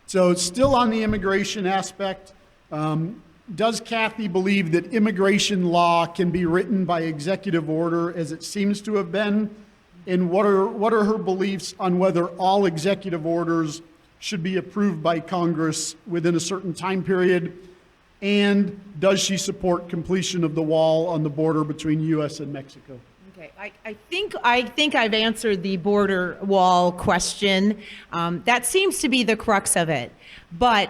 So still on the immigration aspect, does Kathy believe that immigration law can be written by executive order as it seems to have been? And what are her beliefs on whether all executive orders should be approved by Congress within a certain time period? And does she support completion of the wall on the border between U.S. and Mexico? Okay, I think I've answered the border wall question. That seems to be the crux of it. But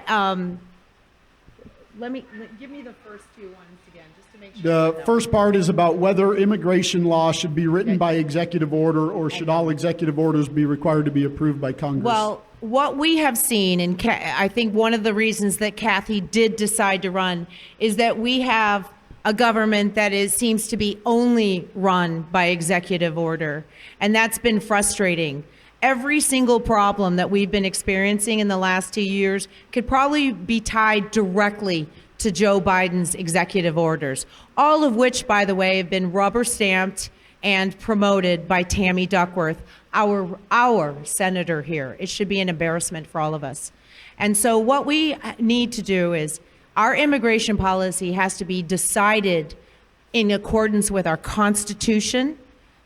give me the first two ones again, just to make sure. The first part is about whether immigration law should be written by executive order, or should all executive orders be required to be approved by Congress? Well, what we have seen, and I think one of the reasons that Kathy did decide to run, is that we have a government that seems to be only run by executive order, and that's been frustrating. Every single problem that we've been experiencing in the last 2 years could probably be tied directly to Joe Biden's executive orders, all of which, by the way, have been rubber stamped and promoted by Tammy Duckworth, our senator here. It should be an embarrassment for all of us. And so what we need to do is, our immigration policy has to be decided in accordance with our Constitution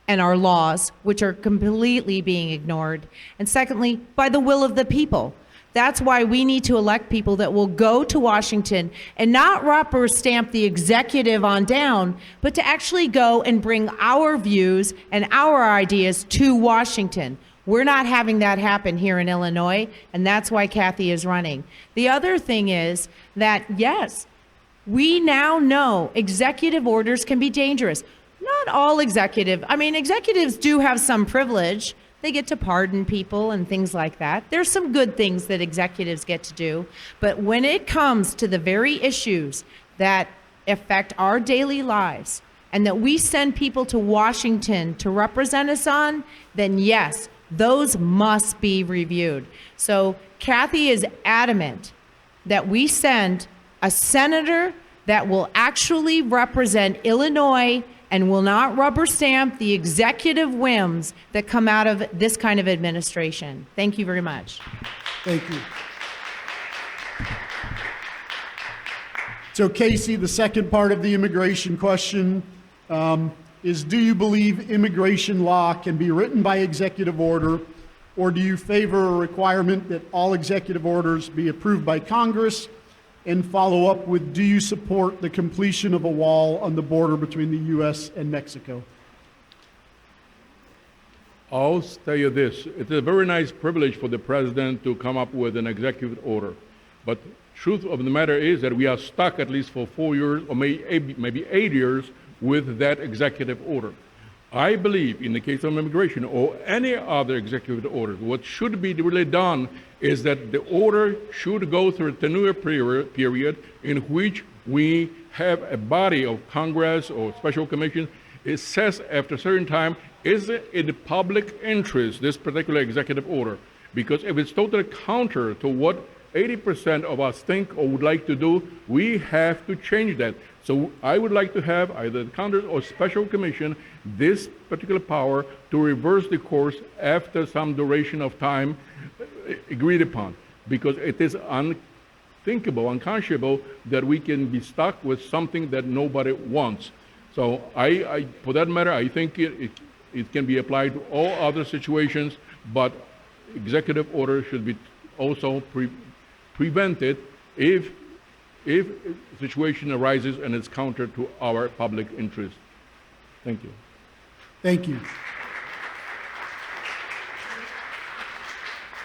and our laws, which are completely being ignored. And secondly, by the will of the people. That's why we need to elect people that will go to Washington and not rubber stamp the executive on down, but to actually go and bring our views and our ideas to Washington. We're not having that happen here in Illinois, and that's why Kathy is running. The other thing is that, yes, we now know executive orders can be dangerous. Not all executives do have some privilege. They get to pardon people and things like that. There's some good things that executives get to do. But when it comes to the very issues that affect our daily lives and that we send people to Washington to represent us on, then yes, those must be reviewed. So Kathy is adamant that we send a senator that will actually represent Illinois and will not rubber stamp the executive whims that come out of this kind of administration. Thank you very much. Thank you. So Casey, the second part of the immigration question is, do you believe immigration law can be written by executive order, or do you favor a requirement that all executive orders be approved by Congress? And follow up with, do you support the completion of a wall on the border between the U.S. and Mexico? I'll tell you this. It's a very nice privilege for the president to come up with an executive order. But truth of the matter is that we are stuck at least for 4 years or maybe 8 years with that executive order. I believe in the case of immigration or any other executive orders, what should be really done is that the order should go through a tenure period in which we have a body of Congress or special commission. It says after a certain time, is it in the public interest, this particular executive order? Because if it's totally counter to what 80% of us think or would like to do, we have to change that. So I would like to have either the Congress or special commission this particular power to reverse the course after some duration of time agreed upon, because it is unthinkable, unconscionable that we can be stuck with something that nobody wants. So I for that matter, I think it can be applied to all other situations, but executive order should be also prevented if a situation arises and it's counter to our public interest. Thank you. Thank you.